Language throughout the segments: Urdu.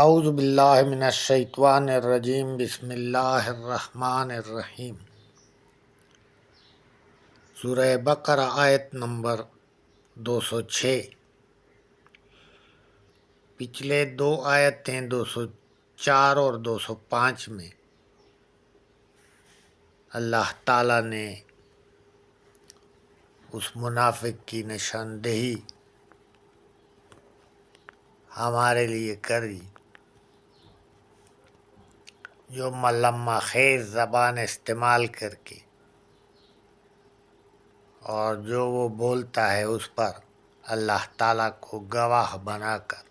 اعوذ باللہ من الشیطان الرجیم بسم اللہ الرحمن الرحیم۔ سورہ بقرہ آیت نمبر 206۔ پچھلے دو آیتیں 204 اور 205 میں اللہ تعالیٰ نے اس منافق کی نشاندہی ہمارے لیے کری جو ملمہ خیز زبان استعمال کر کے اور جو وہ بولتا ہے اس پر اللہ تعالیٰ کو گواہ بنا کر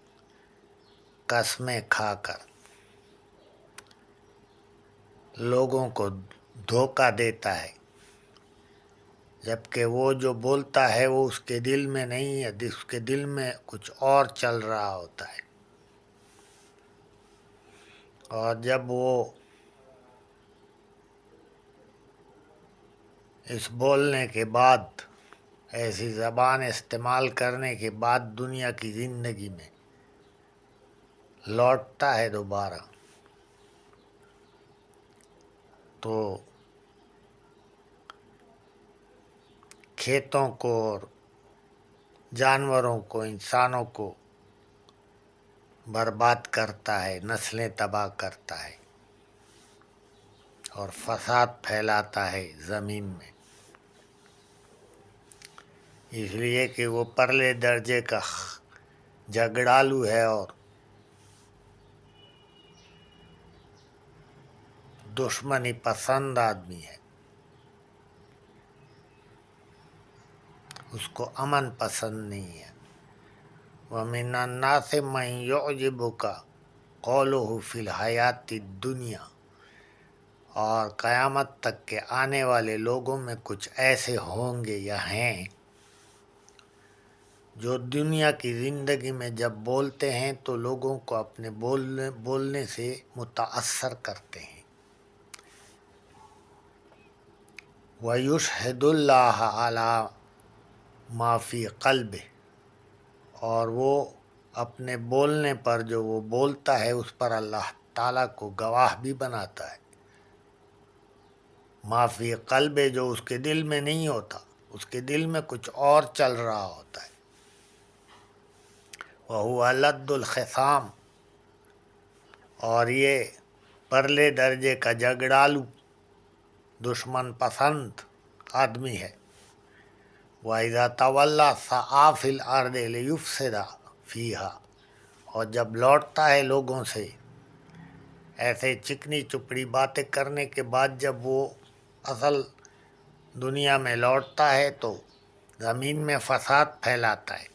قسمیں کھا کر لوگوں کو دھوکہ دیتا ہے، جبکہ وہ جو بولتا ہے وہ اس کے دل میں نہیں ہے، اس کے دل میں کچھ اور چل رہا ہوتا ہے۔ اور جب وہ اس بولنے کے بعد، ایسی زبان استعمال کرنے کے بعد دنیا کی زندگی میں لوٹتا ہے دوبارہ، تو کھیتوں کو اور جانوروں کو، انسانوں کو برباد کرتا ہے، نسلیں تباہ کرتا ہے اور فساد پھیلاتا ہے زمین میں، اس لیے کہ وہ پرلے درجے کا جھگڑالو ہے اور دشمنی پسند آدمی ہے، اس کو امن پسند نہیں ہے۔ وَمِنَ النَّاسِ مَن يُعْجِبُكَ قَوْلُهُ فِي الْحَيَاةِ الدُّنْيَا، اور قیامت تک کے آنے والے لوگوں میں کچھ ایسے ہوں گے یا ہیں جو دنیا کی زندگی میں جب بولتے ہیں تو لوگوں کو اپنے بولنے سے متاثر کرتے ہیں۔ وَيُشْهِدُ اللَّهَ عَلَى مَا فِي قَلْبِهِ، اور وہ اپنے بولنے پر، جو وہ بولتا ہے اس پر اللہ تعالیٰ کو گواہ بھی بناتا ہے۔ ما فی قلب، جو اس کے دل میں نہیں ہوتا، اس کے دل میں کچھ اور چل رہا ہوتا ہے۔ وَهُوَ أَلَدُّ الْخِصَامِ، اور یہ پرلے درجے کا جھگڑالو، دشمن پسند آدمی ہے۔ وَإِذَا تَوَلَّى سَعَىٰ فِي الْأَرْضِ لِيُفْسِدَ فِيهَا، اور جب لوٹتا ہے لوگوں سے ایسے چکنی چپڑی باتیں کرنے کے بعد، جب وہ اصل دنیا میں لوٹتا ہے تو زمین میں فساد پھیلاتا ہے۔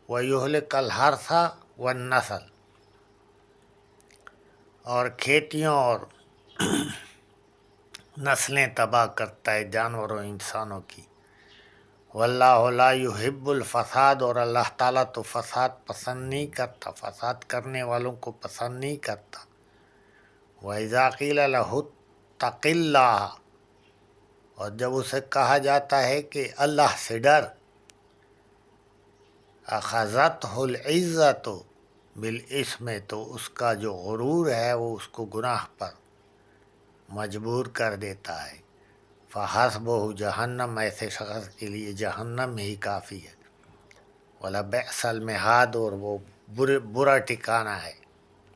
وَيُهْلِكَ الْحَرْثَ وَالنَّسْلَ، اور کھیتیوں اور نسلیں تباہ کرتا ہے جانوروں انسانوں کی۔ واللہ لا يحب الفساد، اور اللہ تعالیٰ تو فساد پسند نہیں کرتا، فساد کرنے والوں کو پسند نہیں کرتا۔ وَإِذَا قِيلَ لَهُ اتَّقِ اللَّهَ، اور جب اسے کہا جاتا ہے کہ اللہ سے ڈر، أَخَذَتْهُ الْعِزَّةُ بِالْإِثْمِ، تو اس کا جو غرور ہے وہ اس کو گناہ پر مجبور کر دیتا ہے۔ فَحَسْبُهُ جہنم، ایسے شخص کے لیے جہنم ہی کافی ہے۔ وَلَبِئْسَ الْمِہَادُ، اور وہ برا ٹھکانہ ہے،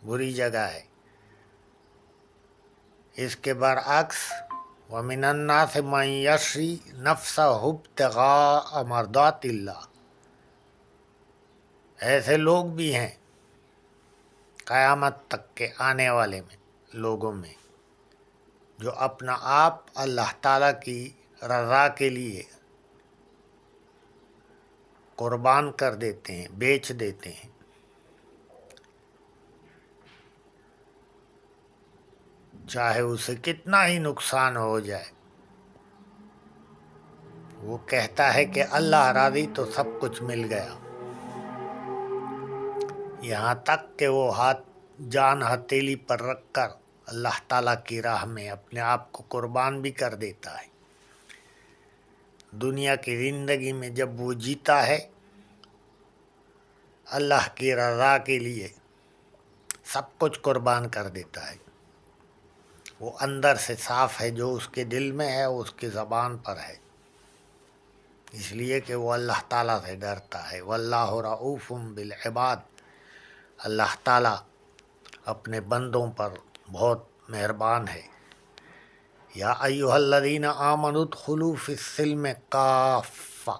بری جگہ ہے۔ اس کے برعکس وَمِنَ النَّاسِ مَن يَشْرِي نَفْسَهُ ابْتِغَاءَ مَرْضَاتِ اللَّهِ، ایسے لوگ بھی ہیں قیامت تک کے آنے والے میں لوگوں میں جو اپنا آپ اللہ تعالیٰ کی رضا کے لیے قربان کر دیتے ہیں، بیچ دیتے ہیں، چاہے اسے کتنا ہی نقصان ہو جائے۔ وہ کہتا ہے کہ اللہ راضی تو سب کچھ مل گیا، یہاں تک کہ وہ جان ہتھیلی پر رکھ کر اللہ تعالیٰ کی راہ میں اپنے آپ کو قربان بھی کر دیتا ہے۔ دنیا کی زندگی میں جب وہ جیتا ہے اللہ کی رضا کے لیے، سب کچھ قربان کر دیتا ہے. وہ اندر سے صاف ہے، جو اس کے دل میں ہے وہ اس کی زبان پر ہے، اس لیے کہ وہ اللہ تعالیٰ سے ڈرتا ہے. واللہ رؤوف بالعباد، اللہ تعالیٰ اپنے بندوں پر بہت مہربان ہے. یا ایھا الذین آمنوا ادخلوا فی السلم کافہ،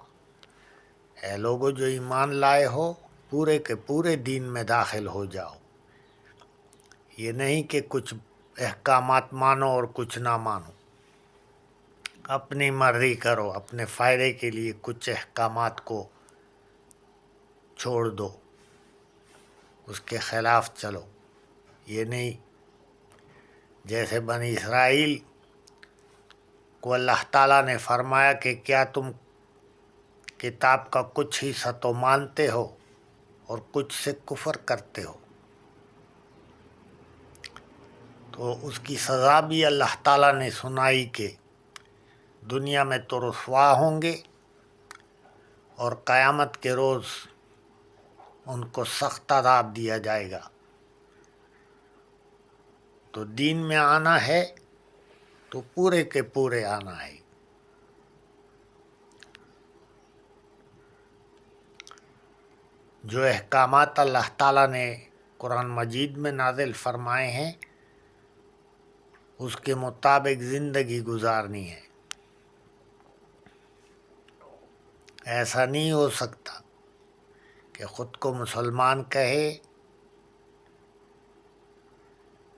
اے لوگو جو ایمان لائے ہو پورے کے پورے دین میں داخل ہو جاؤ. یہ نہیں کہ کچھ احکامات مانو اور کچھ نہ مانو، اپنی مرضی کرو، اپنے فائدے کے لیے کچھ احکامات کو چھوڑ دو، اس کے خلاف چلو. یہ نہیں جیسے بنی اسرائیل کو اللہ تعالیٰ نے فرمایا کہ کیا تم کتاب کا کچھ حصہ تو مانتے ہو اور کچھ سے کفر کرتے ہو. تو اس کی سزا بھی اللہ تعالیٰ نے سنائی کہ دنیا میں تو رسوا ہوں گے اور قیامت کے روز ان کو سخت عذاب دیا جائے گا. تو دین میں آنا ہے تو پورے کے پورے آنا ہے. جو احکامات اللہ تعالیٰ نے قرآن مجید میں نازل فرمائے ہیں اس کے مطابق زندگی گزارنی ہے. ایسا نہیں ہو سکتا کہ خود کو مسلمان کہے،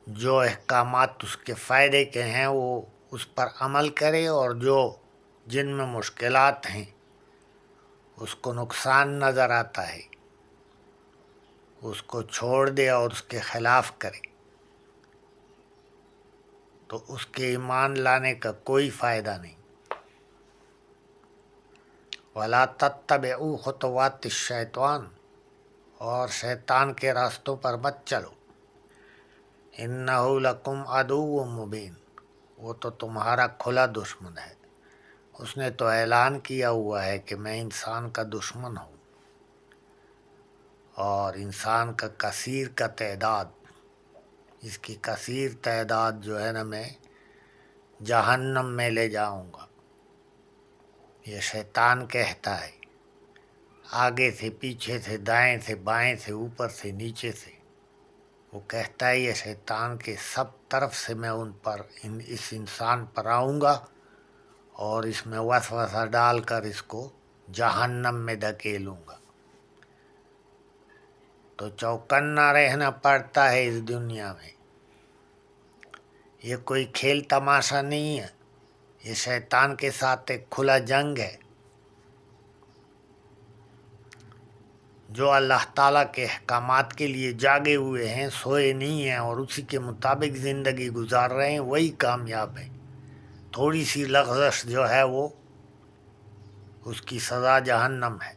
جو احکامات اس کے فائدے کے ہیں وہ اس پر عمل کرے، اور جن میں مشکلات ہیں اس کو نقصان نظر آتا ہے اس کو چھوڑ دے اور اس کے خلاف کرے، تو اس کے ایمان لانے کا کوئی فائدہ نہیں. وَلَا تَتَّبِعُوا خُطُوَاتِ الشَّيْطَانِ، اور شیطان کے راستوں پر مت چلو. إِنَّهُ لَكُمْ عَدُوٌّ مُّبِينٌ، وہ تو تمہارا کھلا دشمن ہے. اس نے تو اعلان کیا ہوا ہے کہ میں انسان کا دشمن ہوں، اور انسان کا کثیر کا تعداد، اس کی کثیر تعداد جو ہے نا میں جہنم میں لے جاؤں گا. یہ شیطان کہتا ہے، آگے سے پیچھے سے دائیں سے بائیں سے اوپر سے نیچے سے. وہ کہتا ہے یہ شیطان کے سب طرف سے میں اس انسان پر آؤں گا اور اس میں وسوسہ ڈال کر اس کو جہنم میں دھکیلوں گا. تو چوکنا رہنا پڑتا ہے اس دنیا میں. یہ کوئی کھیل تماشا نہیں ہے، یہ شیطان کے ساتھ ایک کھلا جنگ ہے. جو اللہ تعالیٰ کے احکامات کے لیے جاگے ہوئے ہیں، سوئے نہیں ہیں اور اسی کے مطابق زندگی گزار رہے ہیں، وہی کامیاب ہیں. تھوڑی سی لغزش جو ہے وہ اس کی سزا جہنم ہے.